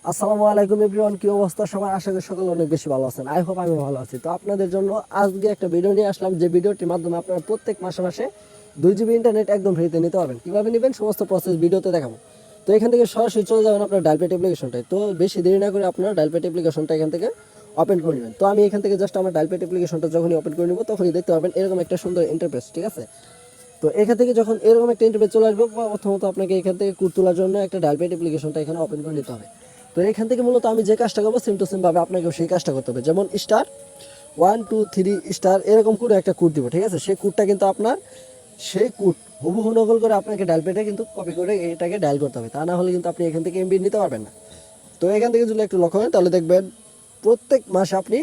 আসসালামু আলাইকুম এভরিওয়ান, কি অবস্থা সবার? আশা করি সকলে অনেক বেশি ভালো আছেন। আই হোপ আমি ভালো আছি। তো আপনাদের জন্য আজকে একটা ভিডিও নিয়ে আসলাম, যে ভিডিওটির মাধ্যমে আপনারা প্রত্যেক মাসে মাসে 2 GB ইন্টারনেট একদম ফ্রিতে নিতে পারবেন। কীভাবে নেবেন সমস্ত প্রসেস ভিডিওতে দেখাবো। তো এখান থেকে সরাসরি চলে যাবেন আপনার ডায়ালপ্যাড অ্যাপ্লিকেশনটায়। তো বেশি দেরি না করে আপনার ডায়ালপ্যাড অ্যাপ্লিকেশনটা এখান থেকে ওপেন করে নেবেন। তো আমি এখান থেকে জাস্ট আমার ডায়ালপ্যাড অ্যাপ্লিকেশনটা যখনই ওপেন করে নেব তখনই দেখতে পাবেন এরকম একটা সুন্দর ইন্টারফেস, ঠিক আছে? তো এখান থেকে যখন এরকম একটা ইন্টারফেস চলে আসবে, প্রথমত আপনাকে এখান থেকে কোড তোলার জন্য একটা ডায়ালপ্যাড অ্যাপ্লিকেশনটা এখানে ওপেন করে নিতে হবে। তো এখান থেকে মূলত আমি যে কাজটা করবো সেম টু সেম ভাবে আপনাকেও সেই কাজটা করতে হবে। যেমন *1 2 3 একরকম করে একটা কোড দিব, ঠিক আছে? সেই কোডটা কিন্তু আপনার সেই কোড হুবহু নকল করে আপনাকে ডায়ালপ্যাডে কিন্তু কপি করে এটাকে ডায়াল করতে হবে, তা না হলে কিন্তু আপনি এখান থেকে এমবি নিতে পারবেন না। তো এখান থেকে যদি একটু লক্ষ্য করেন তাহলে দেখবেন প্রত্যেক মাসে আপনি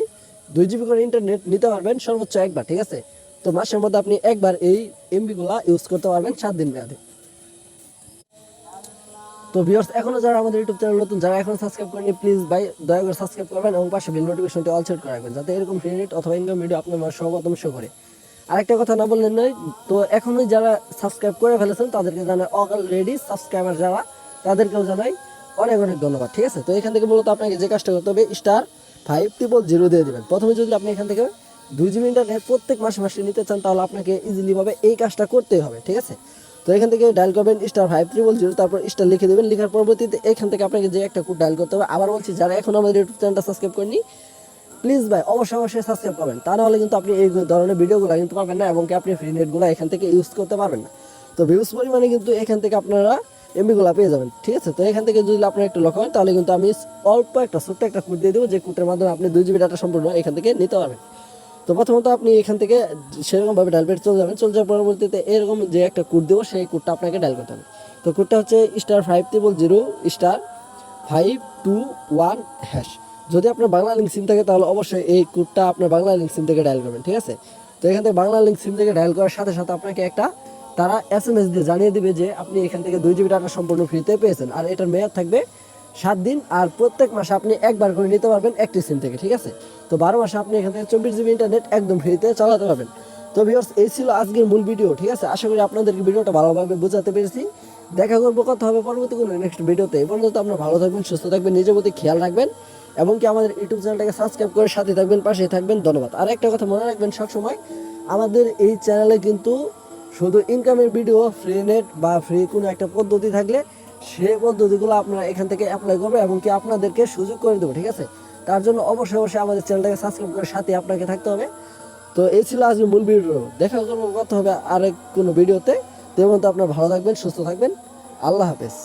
2 GB করে ইন্টারনেট নিতে পারবেন সর্বোচ্চ একবার, ঠিক আছে? তো মাসের মধ্যে আপনি একবার এই এমবিগুলো ইউজ করতে পারবেন 7 দিন মেয়াদে। তো ভিউয়ার্স, এখনো যারা আমাদের ইউটিউব চ্যানেল নতুন, যারা এখনো সাবস্ক্রাইব করেনি, প্লিজ ভাই দয়া করে সাবস্ক্রাইব করবেন এবং পাশে বেল নোটিফিকেশনটি অল সেট করে রাখবেন, যাতে এরকম ফ্রি নেট অথবা ইনকাম ভিডিও আপনার সর্বপ্রথম শো করে। আরেকটা কথা না বললেন নয়, তো এখনই যারা সাবস্ক্রাইব করে ফেলেছেন তাদেরকে জানাই অলরেডি সাবস্ক্রাইবার যারা, তাদেরকেও জানাই অনেক অনেক ধন্যবাদ, ঠিক আছে? তো এখান থেকে মূলত আপনাকে যে কাজটা করতে হবে, *500 দিয়ে দেবেন। প্রথমে যদি আপনি এখান থেকে 2 GB ইন্টারনেট প্রত্যেক মাসে মাসে নিতে চান তাহলে আপনাকে ইজিলি ভাবে এই কাজটা করতেই হবে, ঠিক আছে? তো এখান থেকে ডায়াল করবেন *500, তারপর স্টার লিখে দেবেন। লেখার পরবর্তীতে এখান থেকে আপনাকে যে একটা কোড ডায়াল করতে হবে। আবার বলছি, যারা এখন আমাদের ইউটিউব চ্যানেলটা সাবস্ক্রাইব করেনি, প্লিজ ভাই অবশ্যই সাবস্ক্রাইব করবেন, তা নাহলে কিন্তু আপনি এই ধরনের ভিডিওগুলো কিন্তু পাবেন না এবং কি আপনি ফ্রি নেটগুলো এখান থেকে ইউজ করতে পারবেন না। তো ভিউজ পরিমাণে কিন্তু এখান থেকে আপনারা এমবিগুলো পেয়ে যাবেন, ঠিক আছে? তো এখান থেকে যদি আপনারা একটু লক্ষ্য করেন তাহলে কিন্তু আমি অল্প একটা ছোট্ট একটা কোড দিয়ে দেবো, যে কোডের মাধ্যমে আপনি 2 GB ডাটা সম্পূর্ণ এখান থেকে নিতে পারবেন। তো প্রথমত আপনি এখান থেকে সেরকমভাবে ডায়ালপ্যাড চলে যাবেন। চলে যাওয়ার পরবর্তীতে এরকম যে একটা কোড দেবো, সেই কোডটা আপনাকে ডায়াল করতে হবে। তো কোডটা হচ্ছে *500*521#। যদি আপনার বাংলা লিঙ্ক সিম থাকে তাহলে অবশ্যই এই কোডটা আপনার বাংলা লিঙ্ক সিম থেকে ডায়াল করবেন, ঠিক আছে? তো এখান থেকে বাংলা লিঙ্ক সিম থেকে ডায়াল করার সাথে সাথে আপনাকে একটা তারা SMS দিয়ে জানিয়ে দিবে যে আপনি এখান থেকে 2 GB ডাটা সম্পূর্ণ ফ্রিতে পেয়েছেন, আর এটার মেয়াদ থাকবে 7 দিন, আর প্রত্যেক মাসে আপনি একবার করে নিতে পারবেন একটি সিম থেকে, ঠিক আছে? তো 12 মাসে আপনি এখান থেকে 24 GB ইন্টারনেট একদম ফ্রিতে চালাতে পারবেন। তো ভিউয়ার্স, এই ছিল আজকের মূল ভিডিও, ঠিক আছে? আশা করি আপনাদেরকে ভিডিওটা ভালোভাবে বোঝাতে পেরেছি। দেখা করবো, কথা হবে পরবর্তী কোনো নেক্সট ভিডিওতে। এই পর্যন্ত আপনারা ভালো থাকবেন, সুস্থ থাকবেন, নিজের প্রতি খেয়াল রাখবেন এবং কি আমাদের ইউটিউব চ্যানেলটাকে সাবস্ক্রাইব করে সাথে থাকবেন, পাশে থাকবেন। ধন্যবাদ। আর একটা কথা মনে রাখবেন সবসময়, আমাদের এই চ্যানেলে কিন্তু শুধু ইনকামের ভিডিও, ফ্রি নেট বা ফ্রি কোনো একটা পদ্ধতি থাকলে সেই পদ্ধতিগুলো আপনারা এখান থেকে অ্যাপ্লাই করবে এবং কি আপনাদেরকে সুযোগ করে দেবো, ঠিক আছে? তার জন্য অবশ্যই আমাদের চ্যানেলটাকে সাবস্ক্রাইব করে সাথে আপনাকে থাকতে হবে। তো এই ছিল আজকের মূল ভিডিও। দেখা করবো, কথা হবে আরেক কোনো ভিডিওতে। তেমন তো আপনারা ভালো থাকবেন, সুস্থ থাকবেন। আল্লাহ হাফেজ।